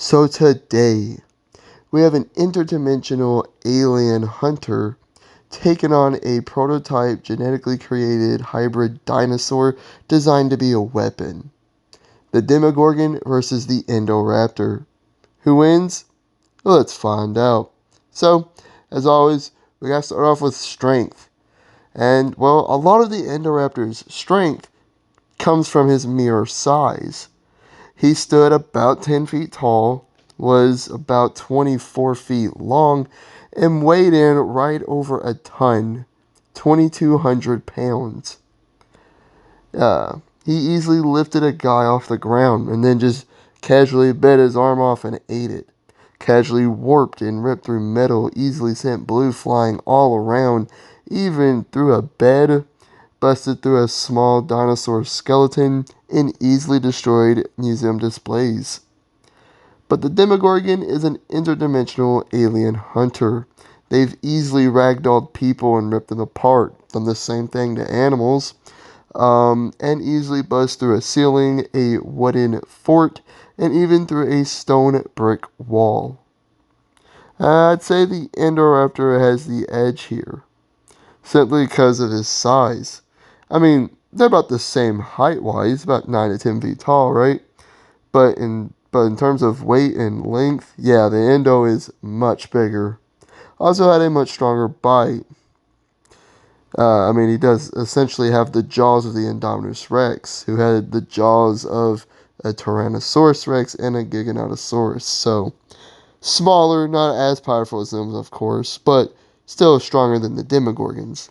So today, we have an interdimensional alien hunter taking on a prototype genetically created hybrid dinosaur designed to be a weapon. The Demogorgon versus the Indoraptor. Who wins? Let's find out. So, as always, we gotta start off with strength. And, well, a lot of the Indoraptor's strength comes from his mere size. He stood about 10 feet tall, was about 24 feet long, and weighed in right over a ton, 2,200 pounds. He easily lifted a guy off the ground and then just casually bit his arm off and ate it. Casually warped and ripped through metal, easily sent blue flying all around, even through a bed, busted through a small dinosaur skeleton, and easily destroyed museum displays. But the Demogorgon is an interdimensional alien hunter. They've easily ragdolled people and ripped them apart, done the same thing to animals, and easily buzzed through a ceiling, a wooden fort, and even through a stone brick wall. I'd say the Indoraptor has the edge here, simply because of his size. I mean, they're about the same height-wise, about 9 to 10 feet tall, right? But in terms of weight and length, yeah, the Indo is much bigger. Also had a much stronger bite. He does essentially have the jaws of the Indominus Rex, who had the jaws of a Tyrannosaurus Rex and a Giganotosaurus. So, smaller, not as powerful as them, of course, but still stronger than the Demogorgons.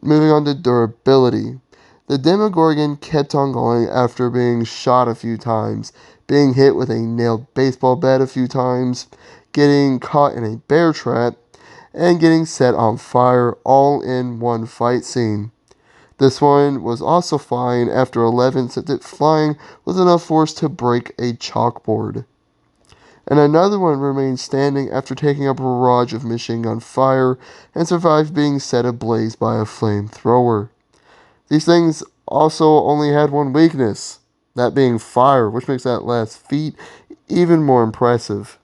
Moving on to durability. The Demogorgon kept on going after being shot a few times, being hit with a nailed baseball bat a few times, getting caught in a bear trap, and getting set on fire all in one fight scene. This one was also fine after 11 sent it flying with enough force to break a chalkboard. And another one remained standing after taking a barrage of machine gun fire and survived being set ablaze by a flamethrower. These things also only had one weakness, that being fire, which makes that last feat even more impressive.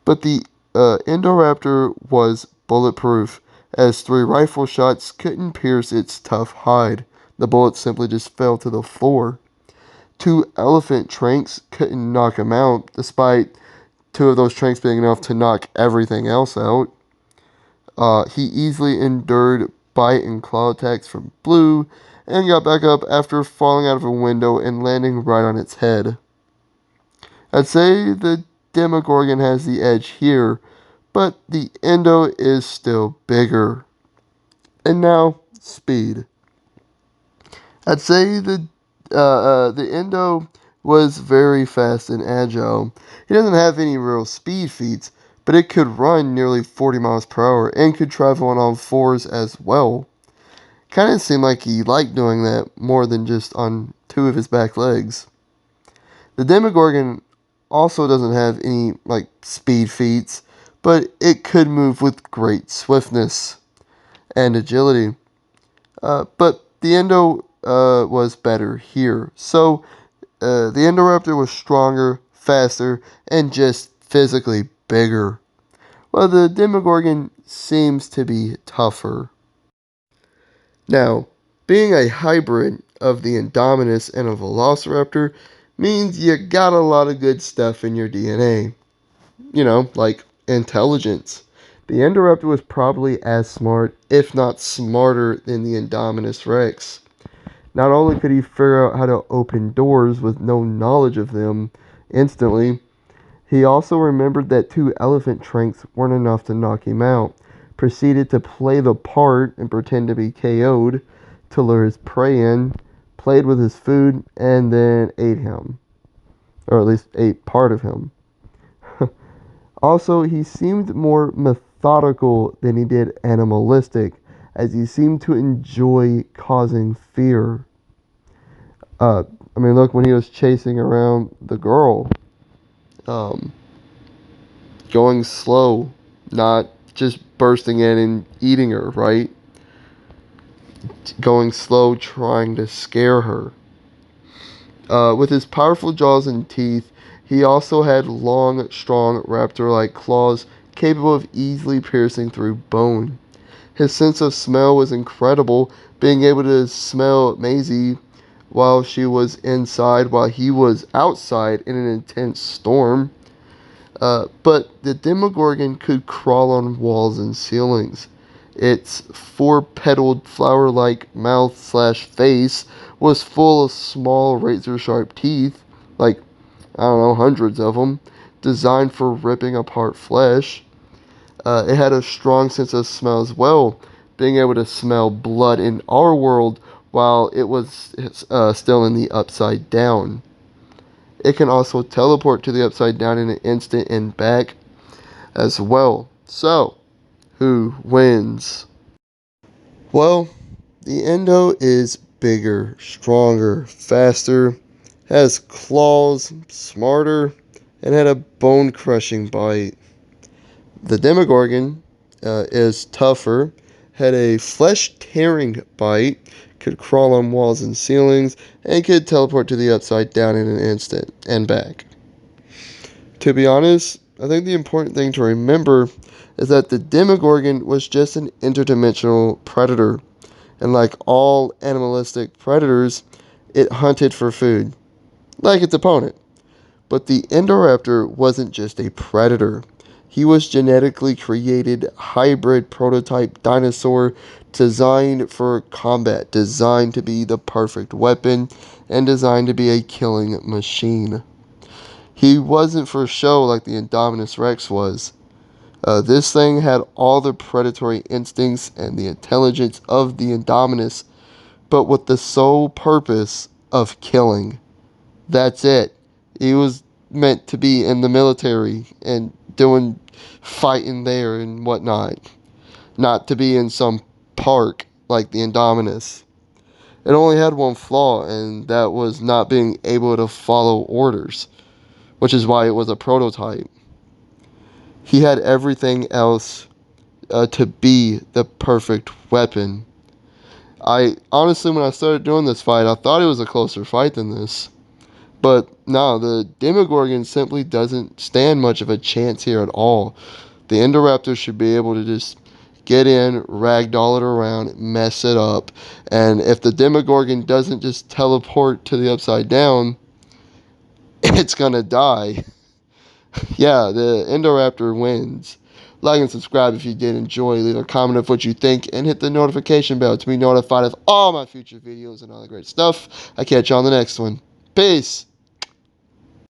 But the Indoraptor was bulletproof, as 3 rifle shots couldn't pierce its tough hide. The bullets simply just fell to the floor. 2 elephant tranks couldn't knock him out, despite 2 of those tranks being enough to knock everything else out. He easily endured bite and claw attacks from Blue, and got back up after falling out of a window and landing right on its head. I'd say the Demogorgon has the edge here, but the Indo is still bigger. And now, speed. I'd say the Indo was very fast and agile. He doesn't have any real speed feats, but it could run nearly 40 miles per hour and could travel on all 4s as well. Kind of seemed like he liked doing that more than just on 2 of his back legs. The Demogorgon also doesn't have any speed feats, but it could move with great swiftness and agility. But the Indo was better here. So the Indoraptor was stronger, faster, and just physically bigger, while the Demogorgon seems to be tougher. Now, being a hybrid of the Indominus and a Velociraptor means you got a lot of good stuff in your DNA. Like intelligence. The Indoraptor was probably as smart, if not smarter, than the Indominus Rex. Not only could he figure out how to open doors with no knowledge of them instantly, he also remembered that 2 elephant tranks weren't enough to knock him out, proceeded to play the part and pretend to be KO'd to lure his prey in, played with his food, and then ate him. Or at least ate part of him. Also, he seemed more methodical than he did animalistic, as he seemed to enjoy causing fear. Look, when he was chasing around the girl, going slow, not just bursting in and eating her, right? Going slow, trying to scare her. With his powerful jaws and teeth, he also had long, strong raptor-like claws capable of easily piercing through bone. His sense of smell was incredible, being able to smell Maisie while she was inside, while he was outside in an intense storm. But the Demogorgon could crawl on walls and ceilings. Its four-petaled flower-like mouth/face was full of small razor-sharp teeth, like, I don't know, hundreds of them, designed for ripping apart flesh. It had a strong sense of smell as well, being able to smell blood in our world while it was still in the Upside Down. It can also teleport to the Upside Down in an instant and back as well. So, who wins? Well, the Endo is bigger, stronger, faster, has claws, smarter, and had a bone-crushing bite. The Demogorgon is tougher, had a flesh-tearing bite, could crawl on walls and ceilings, and could teleport to the Upside Down in an instant and back. To be honest, I think the important thing to remember is that the Demogorgon was just an interdimensional predator, and like all animalistic predators, it hunted for food, like its opponent. But the Indoraptor wasn't just a predator. He was genetically created hybrid prototype dinosaur designed for combat, designed to be the perfect weapon, and designed to be a killing machine. He wasn't for show like the Indominus Rex was. This thing had all the predatory instincts and the intelligence of the Indominus, but with the sole purpose of killing. That's it. He was meant to be in the military and doing fighting there and whatnot, not to be in some park like the Indominus. It only had one flaw, and that was not being able to follow orders, which is why it was a prototype. He had everything else to be the perfect weapon. I honestly, when I started doing this fight, I thought it was a closer fight than this. But no, the Demogorgon simply doesn't stand much of a chance here at all. The Indoraptor should be able to just get in, ragdoll it around, mess it up. And if the Demogorgon doesn't just teleport to the Upside Down, it's gonna die. Yeah, the Indoraptor wins. Like and subscribe if you did enjoy. Leave a comment of what you think and hit the notification bell to be notified of all my future videos and all the great stuff. I catch you on the next one. Peace.